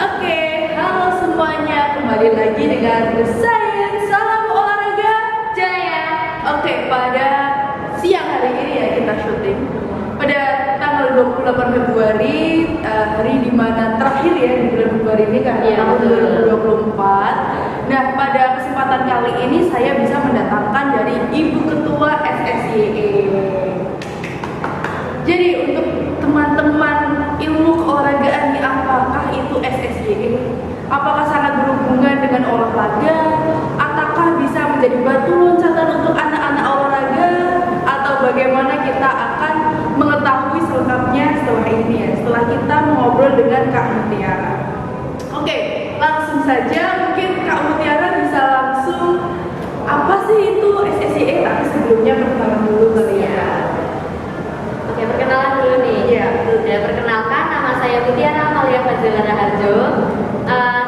Oke, halo semuanya, kembali lagi dengan saya, Salam Olahraga Jaya. Oke, pada siang hari ini ya kita syuting pada tanggal 28 Februari, hari dimana terakhir ya di bulan Februari ini karena tahun 2024. Nah, pada kesempatan kali ini saya bisa mendatangkan dari Ibu Ketua SSYE. Jadi untuk teman-teman ilmu keolahragaan, apakah itu SSYE? Apakah sangat berhubungan dengan olahraga? Ataukah bisa menjadi batu loncatan untuk anak-anak olahraga? Atau bagaimana kita akan mengetahui selengkapnya setelah ini ya, setelah kita mengobrol dengan Kak Mutiara. Oke, langsung saja mungkin Kak Mutiara bisa langsung, apa sih itu SSYE? Tapi sebelumnya perkenalan dulu kali ya. Oke, perkenalan dulu nih. Iya. Ya, perkenalkan, nama saya Mutiara Amalia Fazila Raharjo.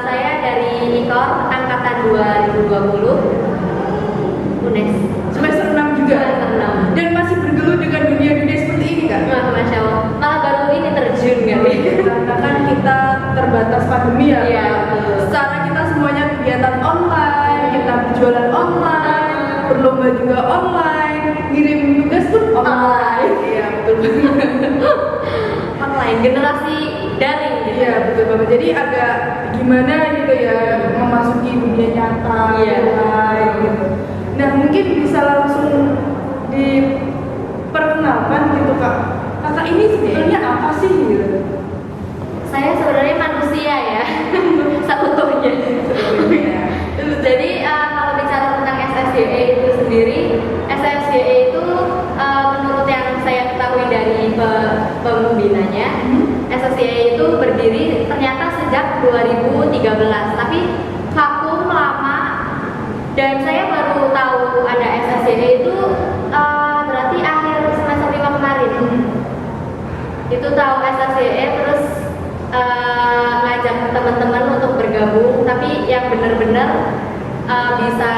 Saya dari IKOR angkatan 2020 UNES. Semester 6 juga. Semester 6. Dan masih bergelut dengan dunia-dunia seperti ini kan? Masya Allah. Malah baru ini terjun kali. Karena kan kita terbatas pandemi ya. Iya, Pak. betul. Secara kita semuanya kegiatan online, kita berjualan online, berlomba juga online, ngirim tugas pun online. Iya, betul banget. Online, generasi daring gitu. Iya, betul banget. Jadi agak gimana gitu ya memasuki dunia nyata Iya. online gitu. Nah, mungkin bisa langsung diperkenalkan gitu Kak. Kakak ini sebetulnya apa sih gitu? Saya sebenarnya manusia ya, seutuhnya. Jadi kalau bicara tentang SSYE itu sendiri, SSYE itu menurut yang saya ketahui dari pembinanya, SSYE itu berdiri ternyata sejak 2013, tapi vakum lama. Dan saya baru tahu ada SSYE itu berarti akhir semester 5 kemarin. Itu tahu SSYE terus ngajak teman-teman untuk bergabung, tapi yang benar-benar bisa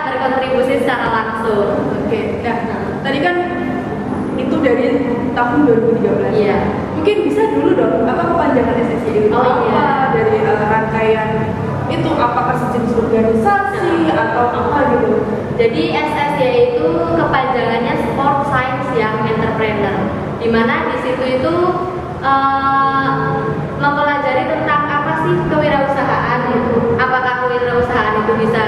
berkontribusi secara langsung. Oke, nah tadi kan itu dari tahun 2013. Iya. Mungkin bisa dulu dong, apa kepanjangan SSYE itu? Oh, Apa iya. dari rangkaian itu, apakah sejenis organisasi atau apa gitu? Jadi SSYE itu kepanjangannya Sport Science Young Entrepreneur, di mana di situ itu mempelajari tentang apa sih kewirausahaan itu. Apakah kewirausahaan itu bisa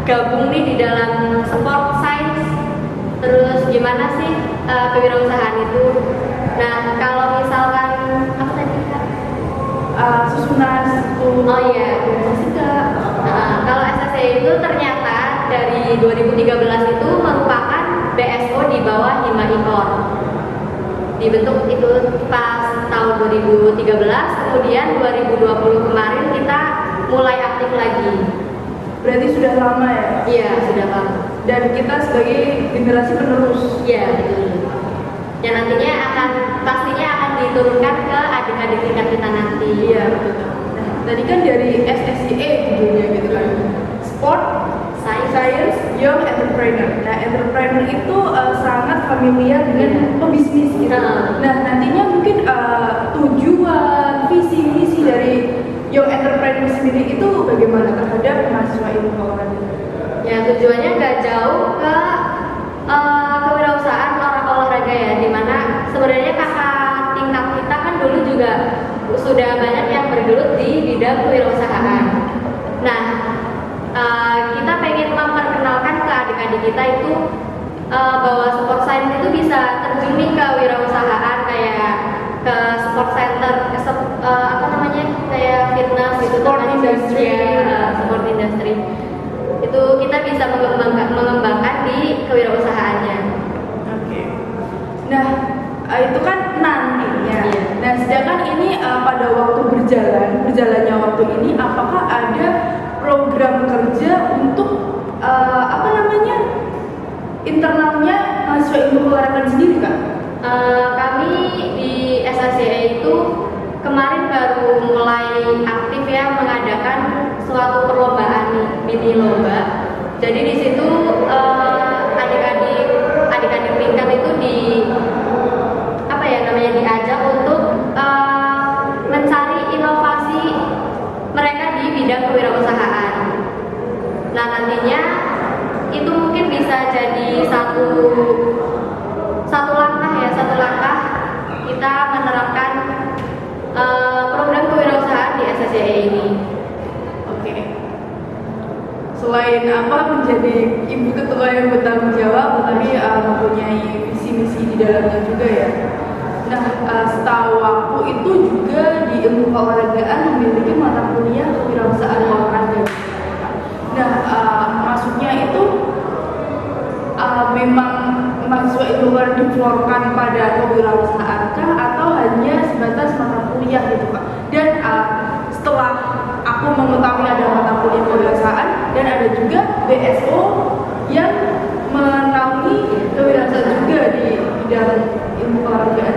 gabung nih di dalam sport science? Terus gimana sih kewirausahaan itu? Nah, kalau misalkan apa tadi Kak? Susunan satu. Oh iya. Organisasi Kak. Kalau SSYE itu ternyata dari 2013 itu merupakan BSO di bawah Hima IKOR. Dibentuk itu pas tahun 2013, kemudian 2020 kemarin kita mulai aktif lagi. Berarti sudah lama ya? Iya, sudah lama. Dan kita sebagai generasi penerus. Iya, betul. Dan nantinya pastinya akan diturunkan ke adik-adik tingkat kita nanti. Iya, betul. Nah, tadi kan dari SSYE judulnya gitu kan. Sport Science Young Entrepreneur. Nah, entrepreneur itu sangat familiar dengan pebisnis gitu. Nah, nantinya mungkin tujuan, visi misi dari Young Entrepreneur sendiri itu bagaimana terhadap mahasiswa ilmu keolahragaan? Ya, tujuannya nggak jauh ke kewirausahaan olahraga ya, dimana sebenarnya kakak tingkat kita kan dulu juga sudah banyak yang bergelut di bidang kewirausahaan. Nah, kita pengen memperkenalkan ke adik-adik kita itu bahwa sport science itu bisa terjun nih ke wirausahaan, kayak ke sport center, apa namanya, kayak fitness gitu, Sport industry. Sport industry. Itu kita bisa mengembangkan di kewirausahaannya. Oke. Nah, itu kan nantinya. Iya. Nah, sedangkan ini pada waktu berjalannya waktu ini, apakah ada program kerja untuk apa namanya, internalnya mahasiswa ilmu keolahragaan sendiri Kak? Kami di SSYE itu kemarin baru mulai aktif ya mengadakan suatu perlombaan mini lomba. Jadi di situ adik-adik tingkat itu di apa ya namanya, Nah nantinya itu mungkin bisa jadi satu langkah kita menerapkan program kewirausahaan di SSJE ini. Oke. Selain menjadi ibu ketua yang bertanggung jawab, tapi mempunyai visi misi di dalamnya juga ya. Nah, setahu aku itu juga di ilmu keolahragaan memiliki mata kuliah kewirausahaan olahraga. Nah, maksudnya itu memang mahasiswa itu harus diflorkan pada kewirausahaan kah atau hanya sebatas mata kuliah gitu Kak? Dan setelah aku mengetahui ada mata kuliah kewirausahaan dan ada juga BSO yang menaungi kewirausahaan juga di bidang ilmu keolahragaan.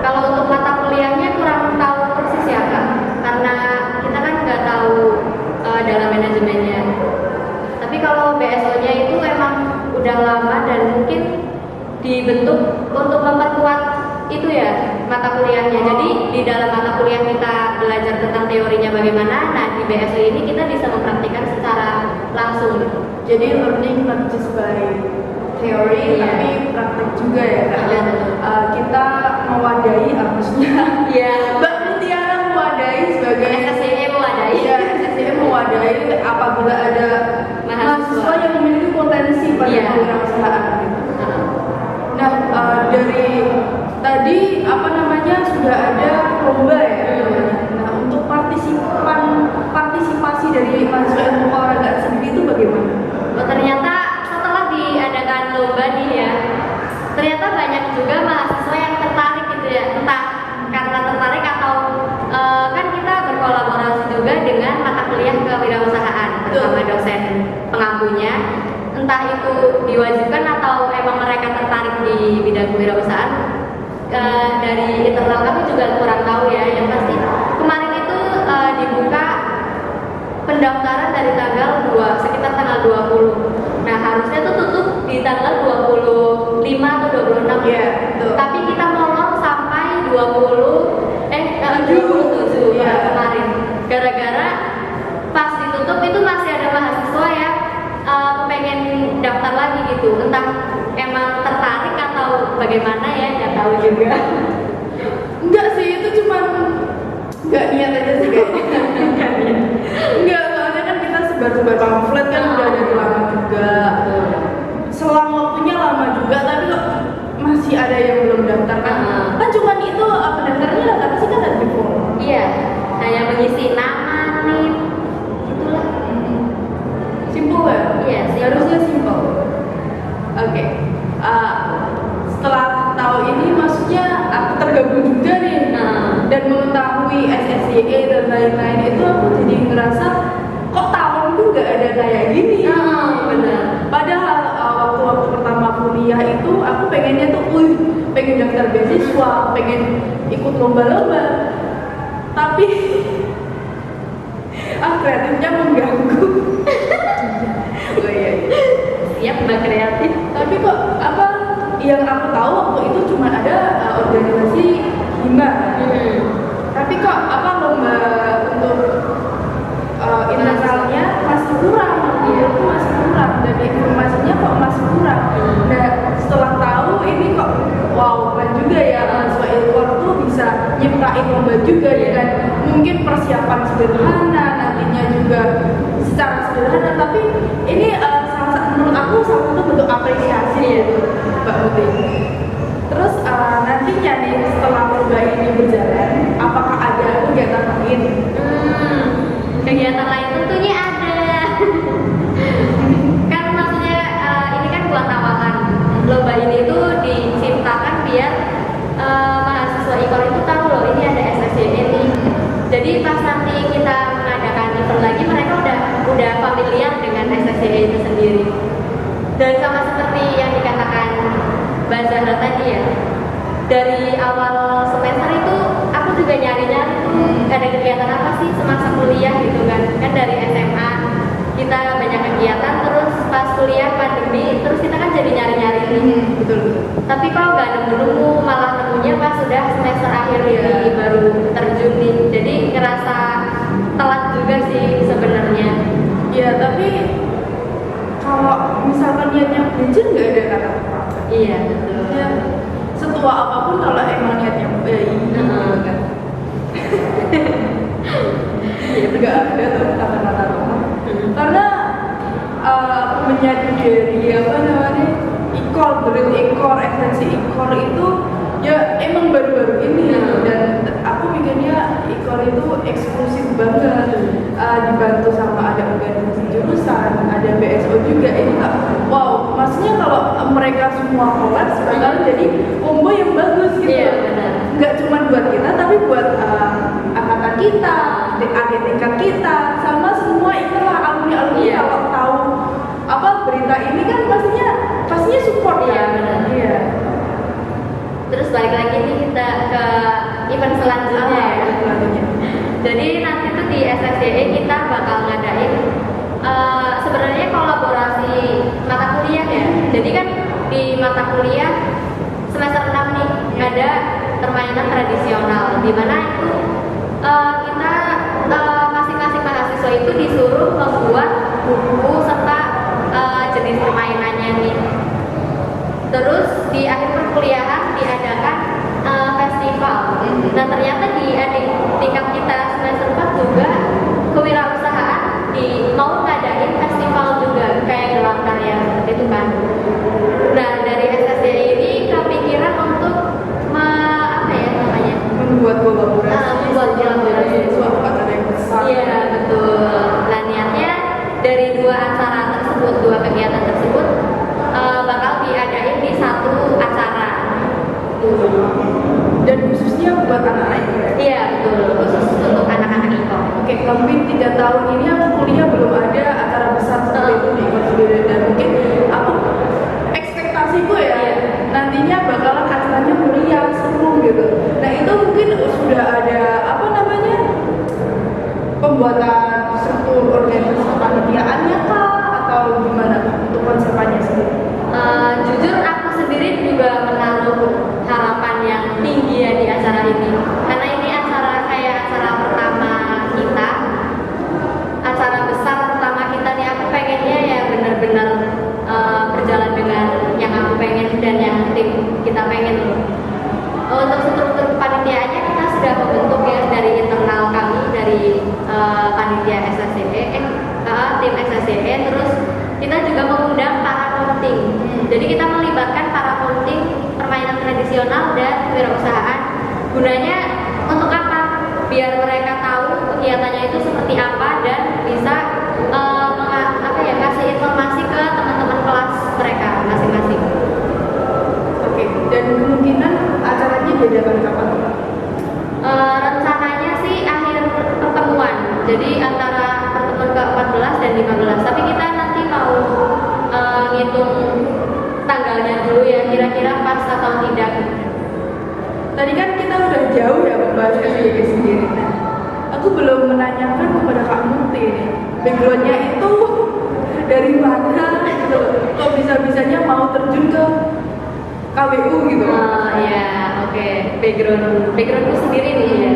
Kalau untuk mata kuliahnya kurang tahu persis ya Kak, karena kita kan nggak tahu dalam manajemennya. Tapi kalau BSO-nya itu emang udah lama dan mungkin dibentuk untuk memperkuat itu ya mata kuliahnya. Jadi di dalam mata kuliah kita belajar tentang teorinya bagaimana, nah di BSO ini kita bisa mempraktikkan secara langsung gitu. Jadi learning not just by theory, Iya. tapi praktek juga ya Kak. Iya, Dan betul. kita mewadahi harusnya Iya. Mbak Mutiara mewadahi sebagai SSJE mewadahi. Iya, SSJE mewadahi apabila ada mahasiswa yang memiliki potensi pada Iya. kewirausahaan gitu. Nah, dari tadi sudah ada lomba ya. Nah, untuk partisipasi dari mahasiswa ilmu keolahragaan sendiri itu bagaimana? Oh, ternyata setelah diadakan lomba nih ya, ternyata banyak juga mahasiswa yang tertarik gitu ya, entah karena tertarik atau kan kita berkolaborasi juga dengan mata kuliah kewirausasahaan bersama dosen pengampunya, entah itu diwajibkan atau emang mereka tertarik di bidang kewirausahaan. Dari internal kami juga kurang tahu ya, yang pasti kemarin itu dibuka pendaftaran dari sekitar tanggal 20. Nah, harusnya tuh tutup di tanggal 25 atau 26. Iya, betul. Tapi kita molor sampai 27 Iya. kemarin. Gara-gara pas ditutup itu masih ada mahasiswa yang pengen daftar lagi gitu. Entah emang tertarik atau bagaimana ya, nggak tahu juga. Enggak sih, itu cuma nggak niat aja sih kayaknya. Enggak, soalnya kan kita sebar-sebar pamflet kan udah dari lama juga. Selang waktunya lama juga, tapi kok masih ada yang belum daftar kan? Kan cuma itu pendaftarannya apa sih kan ada di form. Iya, hanya mengisi nama, NIM, itulah. Simple ya? Iya, simple. Harusnya simple. Oke. Setelah tahu ini, maksudnya aku tergabung juga nih dan mengetahui SSJE dan lain-lain itu, aku jadi ngerasa kok tahunku nggak ada kayak gini. Benar. Padahal waktu pertama kuliah itu aku pengennya tuh, pengen daftar beasiswa, pengen ikut lomba-lomba, tapi kreatifnya mengganggu. Oh iya. Siap Mbak kreatif. Tapi kok yang aku tahu waktu itu cuma ada organisasi hima. Tapi kok lomba untuk internalnya masih kurang, itu masih kurang, dan informasinya kok masih kurang. Nah, setelah tahu ini kok wow, keren juga ya, mahasiswa ilkom tuh bisa nyiptain lomba juga dengan mungkin persiapan sederhana, nantinya juga secara sederhana, tapi ini menurut aku salah satu bentuk apresiasi gitu Mbak Muti. Terus nantinya nih setelah lomba ini berjalan, apakah ada kegiatan lain? Kegiatan lain tentunya ada. Kan maksudnya ini kan buat awalan. Lomba ini tuh diciptakan biar mahasiswa IKOR itu tahu loh ini ada SSJE nih. Jadi pas nanti kita mengadakan event lagi, mereka udah familiar dengan SSJE itu sendiri. Dan sama seperti yang dikatakan Mbak Zahra tadi ya, dari awal semester itu aku juga nyari-nyari tuh ada kegiatan apa sih semasa kuliah gitu kan dari SMA kita banyak kegiatan, terus pas kuliah pandemi terus kita kan jadi nyari-nyari nih. Betul. Tapi kalau nggak nemu-nemu, malah nemunya pas sudah semester akhir ini baru terjun nih, jadi ngerasa telat juga sih sebenarnya. Ya, tapi nggak ada tuh kata-kata rumah. Karena menyadari apa namanya grade ikor, esensi ikor itu ya emang baru-baru ini dan aku mikirnya ikor itu eksklusif banget, dibantu sama ada organisasi jurusan, ada BSO juga. Ini wow, maksudnya kalau mereka semua kolaps bakal jadi combo yang bagus gitu. Iya, benar. Nggak cuma buat kita tapi buat angkatan kita, adik tingkat kita, sama semua itulah alumni-alumni. Iya. Kalau tahu apa berita ini kan pastinya support Iya, kan. benar. Iya. Terus balik lagi nih kita ke event selanjutnya ya. Selanjutnya. Jadi nanti tuh di SSDE kita bakal ngadain sebenarnya kolaborasi mata kuliah ya. Jadi kan di mata kuliah semester 6 nih ada permainan tradisional, di mana itu kita masing-masing mahasiswa itu disuruh membuat buku serta jenis permainannya nih. Terus di akhir perkuliahan diadakan festival. Nah ternyata di adik tingkat kita semester 4 juga kewirausahaan mau ngadain festival juga kayak gelar karya seperti itu kan. Nah dari SSDI ini kepikiran untuk membuat kolaborasi suatu acara yang besar. Iya betul. Nah niatnya dari dua acara tersebut, dua kegiatan tersebut bakal diadain di satu acara. Dan khususnya buat anak-anak IKO. Iya betul, khusus untuk anak-anak IKO. Oke, hampir 3 tahun ini aku kuliah belum ada acara besar seperti itu di IKO sendiri, dan mungkin aku ekspektasiku ya nantinya bakalan acaranya meriah, seru gitu. Nah itu mungkin sudah ada apa namanya pembuatan struktur organisasi kepanitiaannya kah atau gimana untuk konsepannya sendiri? Jujur aku sendiri juga menaruh harapan yang tinggi ya di acara ini, karena ini acara kayak acara pertama kita, acara besar pertama kita nih. Aku pengennya ya benar-benar berjalan dengan yang aku pengen dan yang tim kita pengen. Untuk struktur kepanitiaannya kita sudah membentuk ya dari internal kami, dari panitia SSDE, tim SSDE. Terus kita juga mengundang para konting. Jadi kita melibatkan para konting permainan tradisional dan kewirausahaan. Gunanya untuk apa? Biar mereka tahu kegiatannya itu seperti apa dan bisa kasih informasi ke teman-teman kelas mereka masing-masing. Oke, dan kemungkinan acaranya diadakan kapan? Rencananya sih akhir pertemuan. Jadi antara pertemuan ke-14 dan 15. Tapi kita nanti mau ngitung tanggalnya dulu ya, kira-kira pas atau tidak. Tadi kan kita udah jauh ya membahas SDG sendiri. Nah, aku belum menanyakan kepada Kak Muti nih, backgroundnya itu dari mana gitu. Kok bisa-bisanya mau terjun ke KWU gitu? Ya, oke. Backgroundku sendiri nih ya.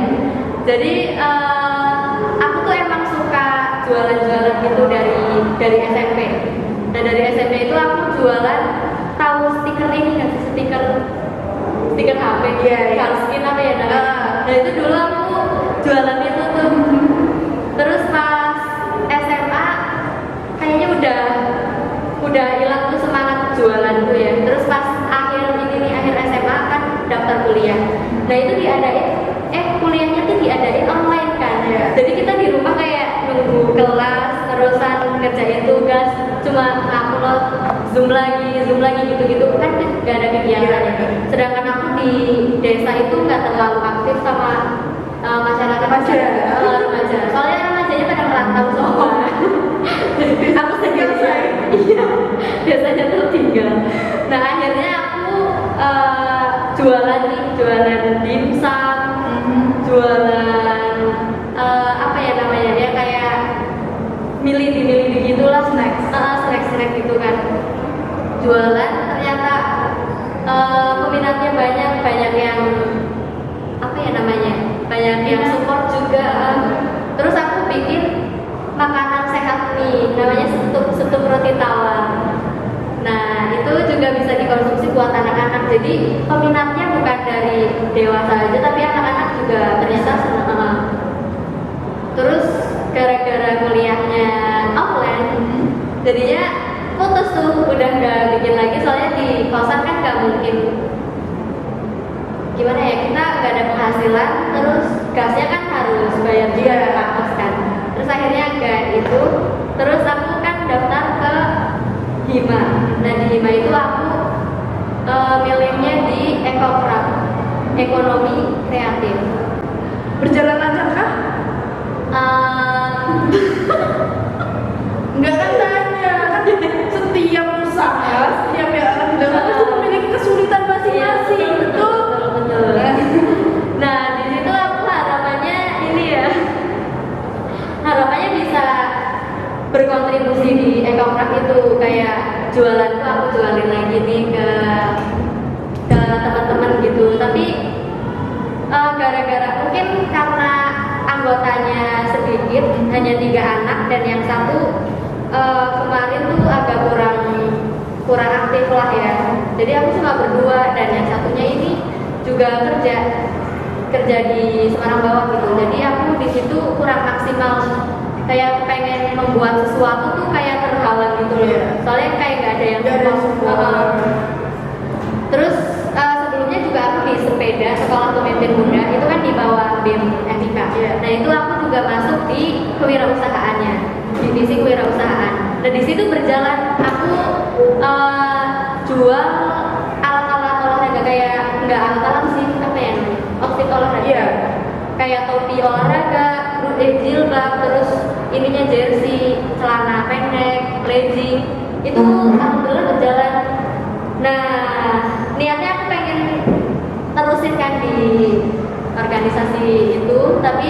Jadi aku tuh emang suka jualan-jualan gitu dari SMP. Nah dari SMP itu aku jualan, tahu stiker ini nggak sih, stiker HP, Kalskin apa ya namanya? Nah itu dulu aku jualan itu tuh. Terus pas SMA kayaknya udah hilang tuh semangat jualan tuh ya. Terus pas akhir SMA kan daftar kuliah. Nah itu kuliahnya tuh diadain online kan. Jadi kita di rumah kayak nunggu kelas, terusan ngerjain tugas, cuma upload zoom lagi gitu-gitu kan gak ada kegiatan. Sedangkan aku di desa itu nggak terlalu aktif sama masyarakat remaja. Soalnya remajanya pada merantau semua. Aku tinggal iya, biasanya tuh tinggal. Nah akhirnya aku jualan dimsum, jualan apa ya namanya ya, kayak milih gitulah, snack gitu kan. Jualan ternyata peminatnya banyak yang apa ya namanya, banyak yang support juga. Terus aku bikin makanan sehat nih, namanya setup roti tawar. Nah itu juga bisa dikonsumsi buat anak-anak. Jadi peminatnya bukan dari dewasa aja, tapi anak-anak juga ternyata senang. Terus gara-gara kuliahnya offline, jadinya putus tuh, udah nggak bikin lagi soalnya di kosan kan nggak mungkin, gimana ya, kita nggak ada penghasilan, terus gasnya kan harus bayar juga ke kampus kan, terus akhirnya nggak itu, terus aku kan daftar ke Hima. Nah di Hima itu aku milihnya di Ekoprak, ekonomi kreatif. Berjalan lancar kah? Enggak kan tanya, kan setiap usaha, setiap yang akan dilakukan itu memiliki kesulitan masing-masing, betul? Betul. Nah di situ aku harapannya ini ya, harapannya bisa berkontribusi di Ekoprak itu, kayak jualan tuh aku jualin lagi nih ke teman-teman gitu. Tapi gara-gara mungkin karena anggotanya sedikit, hanya 3 anak, dan yang satu kemarin tuh agak kurang aktif lah ya. Jadi aku cuma berdua, dan yang satunya ini juga kerja di Semarang Bawah gitu. Jadi aku di situ kurang maksimal, kayak pengen membuat sesuatu tuh kayak terhalang gitu loh. Soalnya kayak nggak ada yang support. Terus sebelumnya juga aku di sepeda sekolah pemimpin muda itu kan di bawah BEM FIK. Nah itu aku juga masuk di kewirausahaannya, divisi kewirausahaan. Dan di situ berjalan aku jual alat-alat olahraga, kayak nggak alat-alat sih, apa ya, outfit olahraga. Kayak topi olahraga, jilbab, terus ininya jersey, celana pendek, legging. Itu alhamdulillah berjalan. Nah, niatnya aku pengen terusin kan di organisasi itu, tapi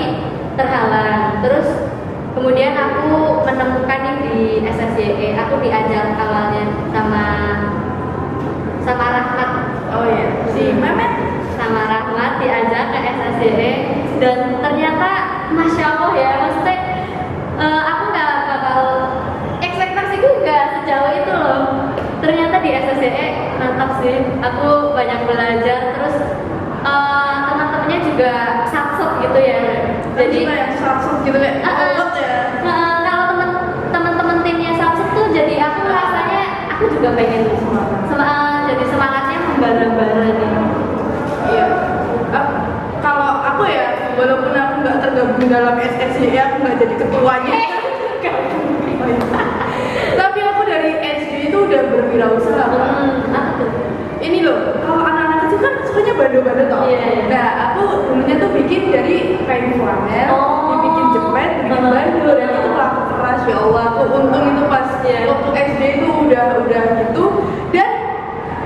terhalang. Terus kemudian aku menemukan nih di SSYE, aku diajak awalnya sama Rahmat. Oh iya, si Mehmet Sama Rahmat diajak ke SSYE, dan ternyata Masya Allah ya, maksudnya aku nggak bakal ekspektasiku nggak sejauh itu loh. Ternyata di SSCE mantap sih, aku banyak belajar, terus teman-temannya juga saksep gitu ya. Jadi yang saksep gitu kayak kolot ya. Kalau teman-teman timnya saksep tuh, jadi aku rasanya aku juga pengen jadi semangatnya membara-bara nih. Iya. Kalau aku ya, walaupun aku nggak tergabung dalam SSCE, aku nggak jadi ketuanya. Tapi aku dari SD itu udah berwirausaha. Ini loh, kalau anak-anak kecil kan sukanya bando-bando toh. Nah, aku dulunya tuh bikin dari kain flanel, dibikin jepit, bikin bando, dan itu laku keras. Ya Allah, aku untung itu pas waktu SD itu udah gitu. Dan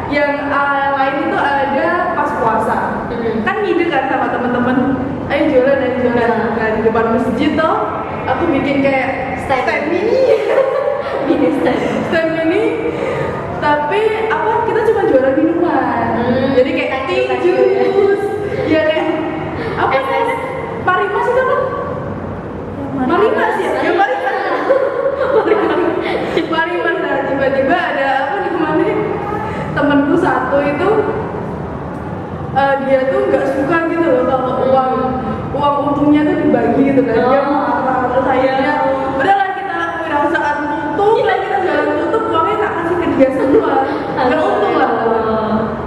yang lain itu ada pas puasa. Kan ngide kan sama temen-temen, ayo jualan. Nah, di depan masjid toh, aku bikin kayak stand mini. Stand mini, tapi apa, kita cuma jualan minuman. Jadi kayak jus, ya kayak apa namanya, Marimas itu apa? Marimas ya, ya Marimas. Marimas. Nah, tiba-tiba ada apa namanya, temanku satu itu dia tuh nggak suka gitu loh kalau uang untungnya tuh dibagi gitu kan. Dia marah, terus akhirnya udahlah kita wirausahaan tutup, kita jalan tutup, uangnya tak kasih ke dia semua, nggak untung lah.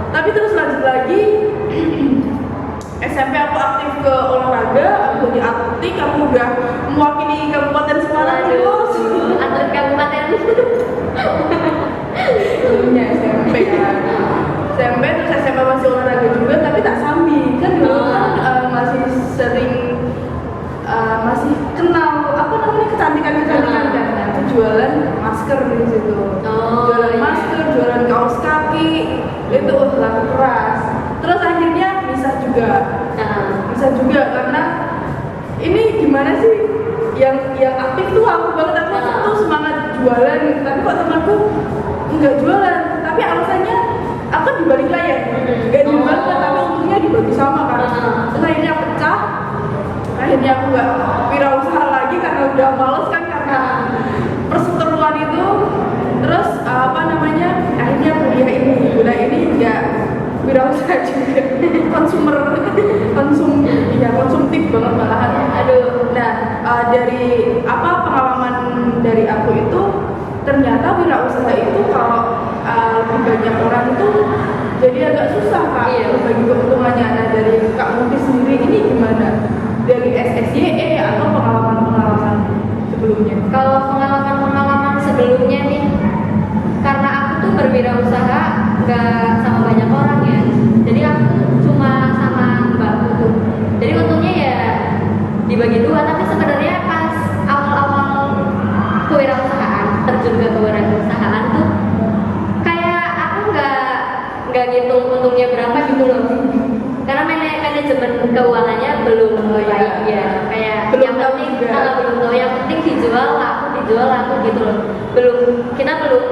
Tapi terus lanjut lagi, SMP aku aktif ke olahraga, aku di atletik, aku udah mewakili Kabupaten Semarang. Atlet kabupaten. Dulunya SMP kan. SMP terus SMA masih olahraga juga, tapi tak sambil kan dulu kan masih sering masih kenal apa namanya kecantikan kan. Aku jualan masker di situ. Jualan masker, jualan kaos kaki, itu laku keras. Terus akhirnya bisa juga karena ini gimana sih, yang aktif tuh aku banget, aku tuh semangat jualan gitu. Tapi kok temanku nggak jualan, tapi alasannya aku di balik layar nggak jualan, tapi untungnya dibagi sama kan. Terus akhirnya pecah, akhirnya aku nggak wirausaha lagi karena udah males kan, karena perseteruan itu. Terus apa namanya, akhirnya kuliah ini nggak wirausaha juga, konsumtif banget malahan. Nah dari apa pengalaman dari aku itu, ternyata wirausaha itu kalau lebih banyak orang itu jadi agak susah Kak bagi keuntungannya. Nah dari Kak Muti sendiri ini gimana? Dari SSYE atau pengalaman-pengalaman sebelumnya? Kalau pengalaman-pengalaman sebelumnya nih, karena aku tuh berwirausaha nggak sama banyak orang ya, jadi aku tuh cuma sama mbakku tuh. Jadi untungnya ya dibagi dua, tapi sebenarnya pas awal-awal kewirausahaan, terjun ke kewirausahaan tuh kayak aku nggak ngitung untungnya berapa gitu loh, karena manajemen keuangannya belum baik ya, kayak Belum yang tahu penting juga. belum tahu, yang penting dijual laku gitu loh. Kita belum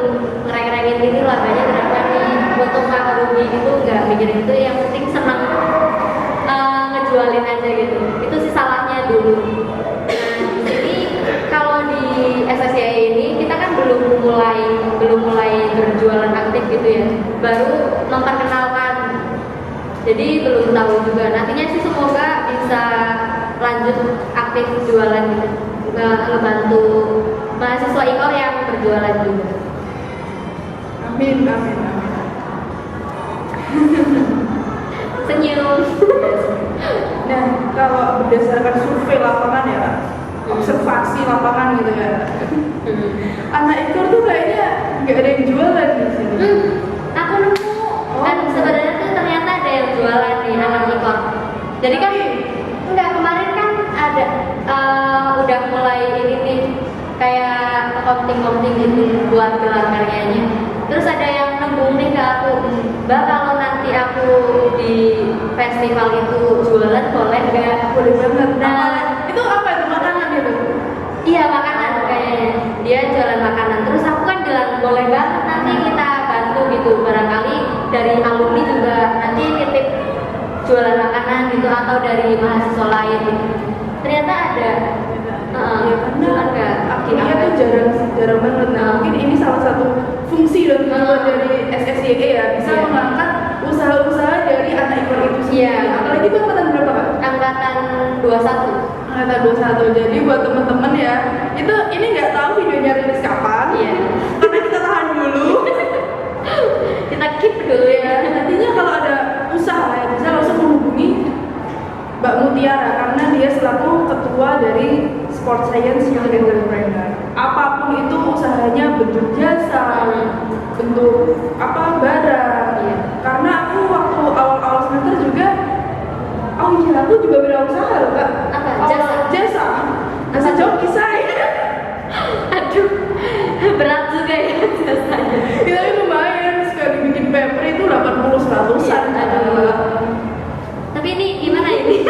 ngereng-rengin ini labanya berapa nih, untung apa rugi gitu, nggak mikirin itu, yang penting senang ngejualin aja gitu. Itu sih salahnya dulu. Nah, jadi kalau di SSYE ini kita kan belum mulai berjualan aktif gitu ya, baru memperkenalkan. Jadi belum tahu juga. Nantinya sih semoga bisa lanjut aktif jualan gitu, ngebantu mahasiswa IKOR yang berjualan juga. Amin. Senyum. Nah kalau berdasarkan survei lapangan ya Kak, observasi lapangan gitu ya, anak IKOR tuh kayaknya nggak ada yang jualan di sini. Aku nemu. Dan sebenarnya tuh ternyata ada yang jualan nih anak IKOR. Jadi kan enggak, kemarin kan ada udah mulai ini nih kayak counting gitu buat gelar karyanya. Terus ada yang nembung nih ke aku, Mbak kalau nanti aku di festival itu jualan boleh nggak? Boleh banget. Nah, itu apa itu makanan itu? iya makanan kayaknya. Dia jualan makanan. Terus aku kan bilang boleh banget, nanti kita bantu gitu. Barangkali dari alumni juga nanti titip jualan makanan gitu, atau dari mahasiswa lain gitu. Ternyata ada. Ya Cuman nggak akhirnya tuh jarang banget. Nah mungkin ini salah satu fungsi dan tujuan dari SSYE ya, bisa mengangkat usaha-usaha dari anak IKOR itu sendiri. Iya. Apalagi itu angkatan berapa Kak? Angkatan 21. Angkatan 21. Jadi buat teman-teman ya, itu ini nggak tahu videonya rilis kapan. Iya. Karena kita tahan dulu. Kita keep dulu ya. Nantinya kalau ada usaha ya bisa langsung menghubungi Mbak Mutiara karena dia selaku ketua dari Sport Science Young Entrepreneur. Apapun itu usahanya, bentuk jasa, bentuk apa barang. Iya. Karena aku waktu awal-awal semester juga, aku juga wirausaha loh Kak. Apa? Jasa joki saya. Aduh, berat juga ya jasanya. Kita lumayan sekali bikin paper itu 80-100an. Iya, aduh. Tapi ini gimana ini?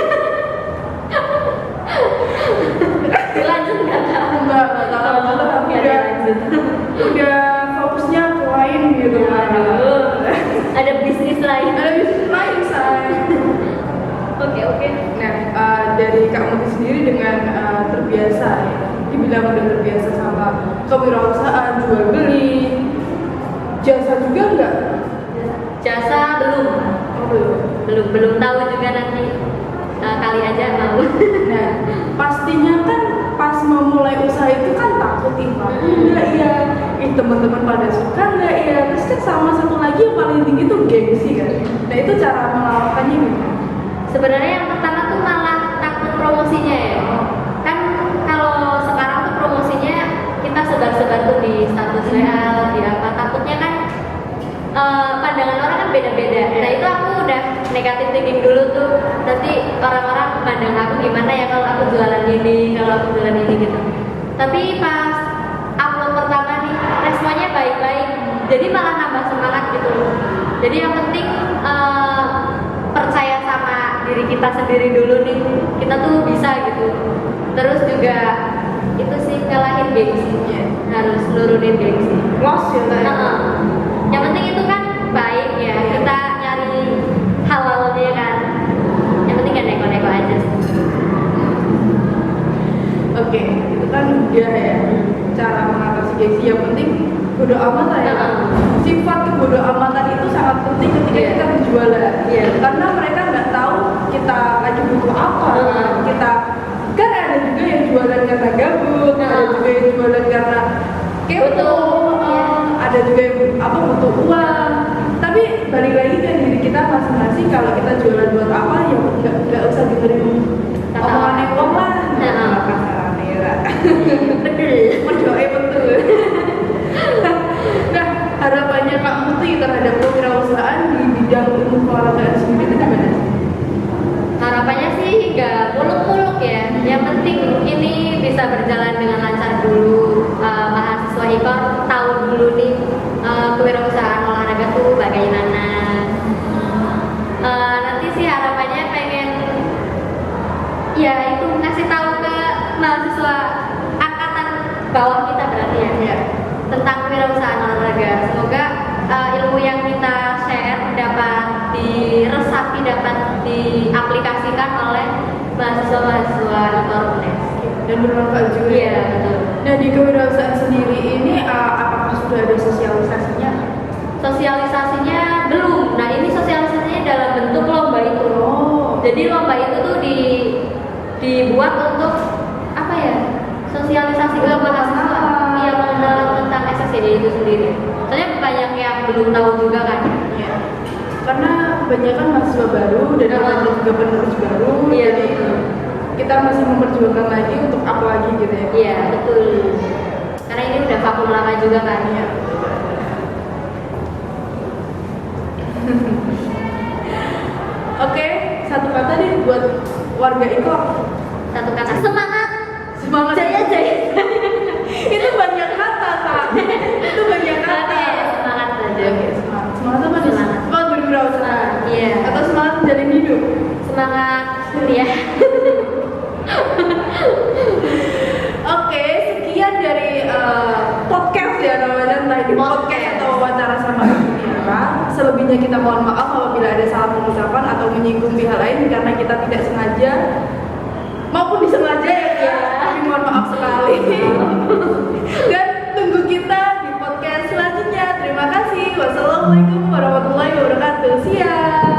Dilanjut nggak tahu. Enggak tahu juga aku udah fokusnya ke lain gitu. Aduh, ada bisnis lain. Ada bisnis lain saya. Oke. Nah dari Kak Muti sendiri dengan terbiasa ya, dibilang udah terbiasa sama kewirausahaan, jual beli, jasa juga enggak? Jasa belum. Oh, Belum tahu juga nanti. Kali aja mau. Nah, pastinya kan pas mau mulai usaha itu kan takut enggak iya, teman-teman pada suka enggak iya, terus kan sama satu lagi yang paling tinggi tuh gengsi kan. Nah itu cara melawankannya gimana? Sebenarnya yang pertama tuh malah takut promosinya ya. Kan kalau sekarang tuh promosinya kita sebar-sebar tuh di status WA, di apa. Takutnya kan pandangan orang kan beda-beda. Nah itu aku udah negatif thinking dulu tuh. Nanti orang-orang pandang aku gimana ya kalau aku jualan ini, gitu. Tapi pas upload pertama nih, responnya baik-baik. Jadi malah nambah semangat gitu. Jadi yang penting percaya sama diri kita sendiri dulu nih. Kita tuh bisa gitu. Terus juga itu sih ngalahin gengsi. Harus nurunin gengsi. Loss ya tadi. Yang penting itu kan baik ya, kita nyari halalnya kan. Yang penting gak neko-neko aja sih. Oke, itu kan udah ya cara mengatasi gengsi. Yang penting bodo amat lah ya. Sifat kebodo amatan itu sangat penting ketika kita berjualan. Karena mereka nggak tahu kita lagi butuh apa. Kita kan ada juga yang jualan kata nggak usah dengerin omongan wong lah. Nah. Kasarane ya. Betul. Berdoa betul. Nah, harapannya Kak Muti terhadap kewirausahaan di bidang ilmu keolahragaan sendiri itu gimana sih? Harapannya sih nggak muluk-muluk ya. Yang penting ini bisa berjalan dengan lancar dulu. Mahasiswa IKOR tahu dulu nih kewirausahaan olahraga tuh bagaimana. Nanti sih harapannya pengen ya itu ngasih tahu ke mahasiswa angkatan bawah kita berarti ya, tentang kewirausahaan olahraga. Semoga ilmu yang kita share dapat diresapi, dapat diaplikasikan oleh mahasiswa-mahasiswa IKOR UNES Dan bermanfaat juga. Iya, betul. Nah, di kewirausahaan sendiri ini apakah sudah ada sosialisasinya? Sosialisasinya belum. Nah, ini sosialisasinya dalam bentuk lomba itu. Oh. Jadi lomba itu tuh dibuat untuk apa ya? Sosialisasi ke mahasiswa yang mengenal tentang SSCD itu sendiri. Soalnya banyak yang belum tahu juga kan. Iya. Karena kebanyakan mahasiswa baru dan ada juga penerus baru. Iya, Jadi betul. kita masih memperjuangkan lagi untuk up lagi gitu ya. Iya, betul. Karena ini udah vakum lama juga kan. Iya. Oke, satu kata nih buat warga IKOR. Satu kata semangat. Semangat. Jaya jaya. Itu banyak kata, Kak. Itu banyak kata. Oke, semangat saja. Oke, semangat. Semangat apa nih? Semangat. Semangat berwirausaha. Iya. Atau semangat menjalin hidup. Semangat kuliah. Oke, sekian dari podcast ya namanya, entah di podcast atau wawancara sama Mutiara. Selebihnya kita mohon maaf apabila ada salah pengucapan atau menyinggung pihak lain karena kita tidak sengaja maupun disengaja ya Kak. Tapi mohon maaf sekali. Dan tunggu kita di podcast selanjutnya. Terima kasih. Wassalamualaikum warahmatullahi wabarakatuh. Siap.